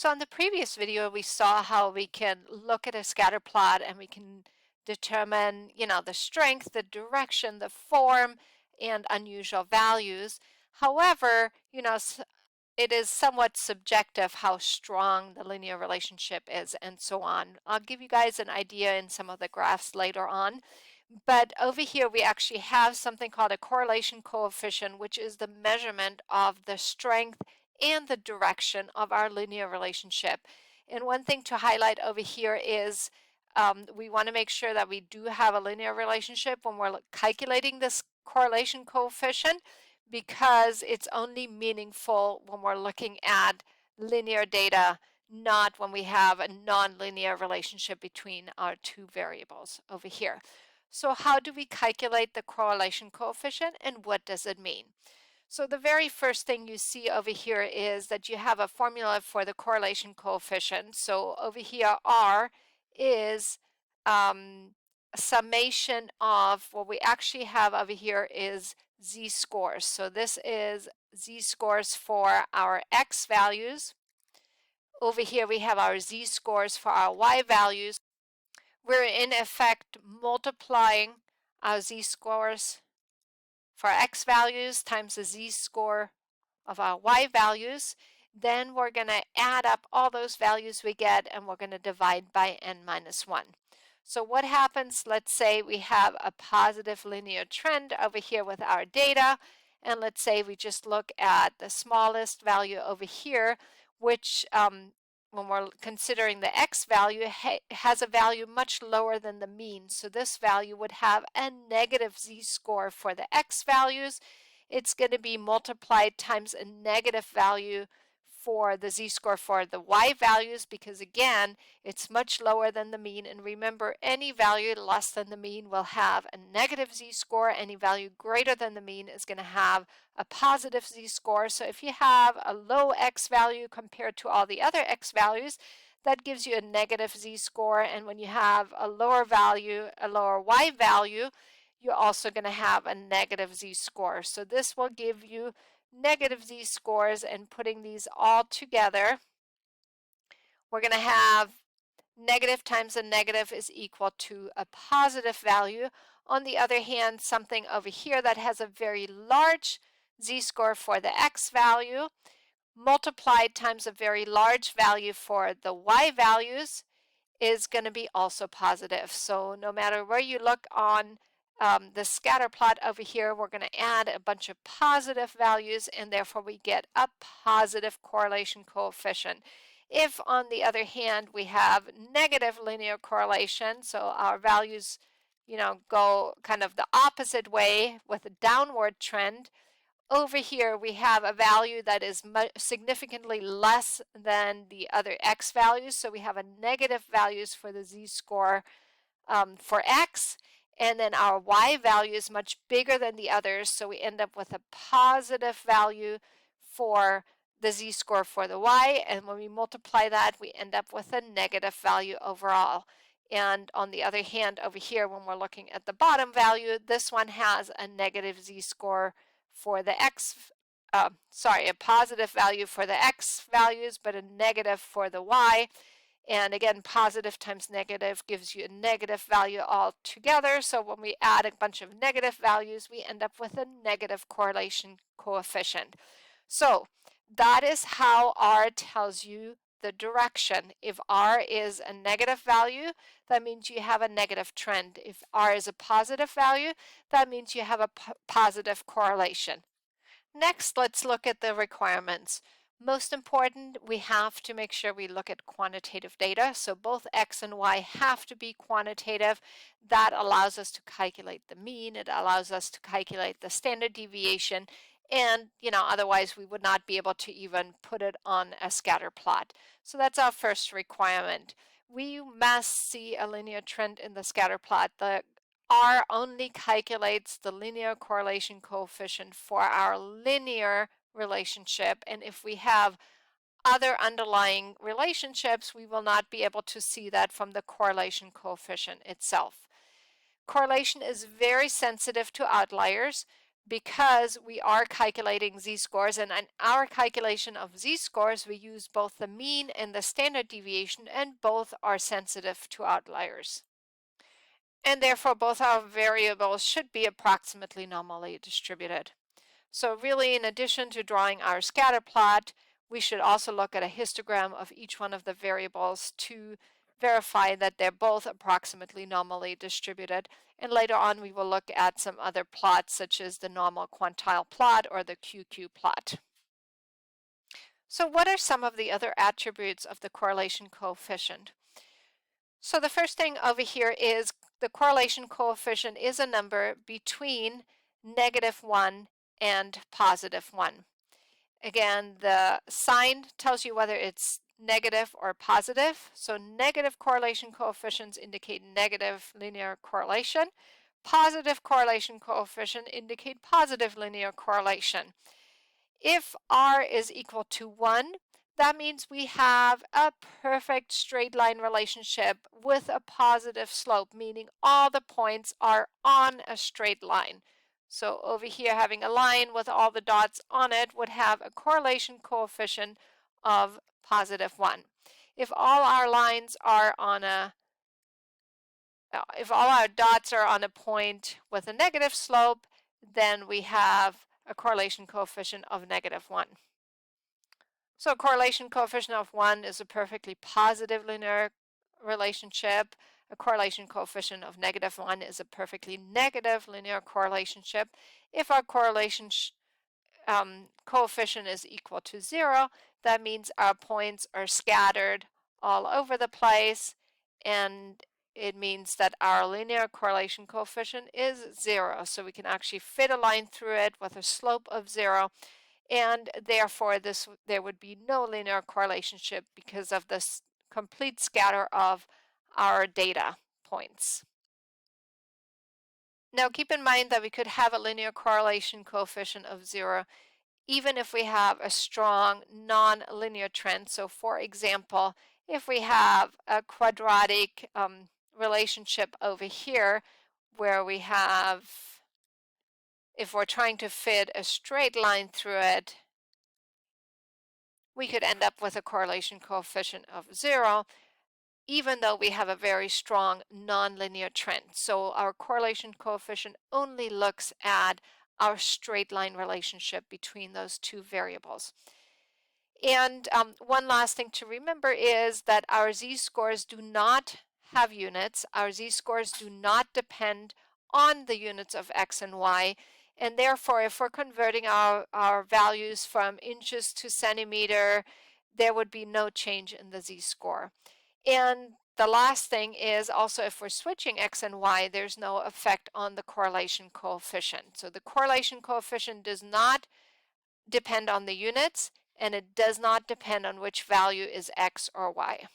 So in the previous video, we saw how we can look at a scatter plot and we can determine, the strength, the direction, the form, and unusual values. However, it is somewhat subjective how strong the linear relationship is and so on. I'll give you guys an idea in some of the graphs later on. But over here, we actually have something called a correlation coefficient, which is the measurement of the strength and the direction of our linear relationship. And one thing to highlight over here is we want to make sure that we do have a linear relationship when we're calculating this correlation coefficient, because it's only meaningful when we're looking at linear data, not when we have a nonlinear relationship between our two variables over here. So how do we calculate the correlation coefficient and what does it mean? So the very first thing you see over here is that you have a formula for the correlation coefficient. So over here, R is a summation of what we actually have over here is z-scores. So this is z-scores for our x values. Over here we have our z-scores for our y values. We're in effect multiplying our z-scores for x values times the z-score of our y values. Then we're going to add up all those values we get and we're going to divide by n minus 1. So what happens, let's say we have a positive linear trend over here with our data, and let's say we just look at the smallest value over here, which when we're considering the x value has a value much lower than the mean. So this value would have a negative z-score for the x values. It's going to be multiplied times a negative value for the z-score for the y values, because again, it's much lower than the mean. And remember, any value less than the mean will have a negative z-score. Any value greater than the mean is going to have a positive z-score. So if you have a low x value compared to all the other x values, that gives you a negative z-score. And when you have a lower value, a lower y value, you're also going to have a negative z-score. So this will give you negative z-scores, and putting these all together, we're going to have negative times a negative is equal to a positive value. On the other hand, something over here that has a very large z-score for the x value multiplied times a very large value for the y values is going to be also positive. So no matter where you look on the scatter plot over here, we're going to add a bunch of positive values, and therefore we get a positive correlation coefficient. If, on the other hand, we have negative linear correlation, so our values, go kind of the opposite way with a downward trend, over here we have a value that is significantly less than the other x values. So we have a negative values for the z-score for x, and then our y value is much bigger than the others, so we end up with a positive value for the z-score for the y, and when we multiply that, we end up with a negative value overall. And on the other hand, over here, when we're looking at the bottom value, this one has a negative z-score for the a positive value for the x values, but a negative for the y. And again, positive times negative gives you a negative value altogether. So when we add a bunch of negative values, we end up with a negative correlation coefficient. So that is how R tells you the direction. If R is a negative value, that means you have a negative trend. If R is a positive value, that means you have a positive correlation. Next, let's look at the requirements. Most important, we have to make sure we look at quantitative data. So both x and y have to be quantitative. That allows us to calculate the mean. It allows us to calculate the standard deviation. And, otherwise we would not be able to even put it on a scatter plot. So that's our first requirement. We must see a linear trend in the scatter plot. The R only calculates the linear correlation coefficient for our linear relationship, and if we have other underlying relationships, we will not be able to see that from the correlation coefficient itself. Correlation is very sensitive to outliers. because we are calculating z-scores, and in our calculation of z-scores, we use both the mean and the standard deviation, and both are sensitive to outliers. And therefore, both our variables should be approximately normally distributed. So really, in addition to drawing our scatter plot, we should also look at a histogram of each one of the variables to verify that they're both approximately normally distributed. And later on, we will look at some other plots, such as the normal quantile plot or the QQ plot. So what are some of the other attributes of the correlation coefficient? So the first thing over here is the correlation coefficient is a number between -1 and +1. Again, the sign tells you whether it's negative or positive. So negative correlation coefficients indicate negative linear correlation. Positive correlation coefficient indicate positive linear correlation. If r is equal to 1, that means we have a perfect straight line relationship with a positive slope, meaning all the points are on a straight line. So over here, having a line with all the dots on it would have a correlation coefficient of +1. If all our lines are on if all our dots are on a point with a negative slope, then we have a correlation coefficient of -1. So a correlation coefficient of 1 is a perfectly positive linear relationship. A correlation coefficient of -1 is a perfectly negative linear correlationship. If our correlation coefficient is equal to 0, that means our points are scattered all over the place, and it means that our linear correlation coefficient is 0. So we can actually fit a line through it with a slope of 0, and therefore there would be no linear correlation because of this complete scatter of our data points. Now keep in mind that we could have a linear correlation coefficient of 0 even if we have a strong non-linear trend. So for example, if we have a quadratic relationship over here where we have, if we're trying to fit a straight line through it, we could end up with a correlation coefficient of 0, even though we have a very strong nonlinear trend. So our correlation coefficient only looks at our straight line relationship between those two variables. And one last thing to remember is that our z-scores do not have units. Our z-scores do not depend on the units of x and y. And therefore, if we're converting our values from inches to centimeter, there would be no change in the z-score. And the last thing is also, if we're switching x and y, there's no effect on the correlation coefficient. So the correlation coefficient does not depend on the units, and it does not depend on which value is x or y.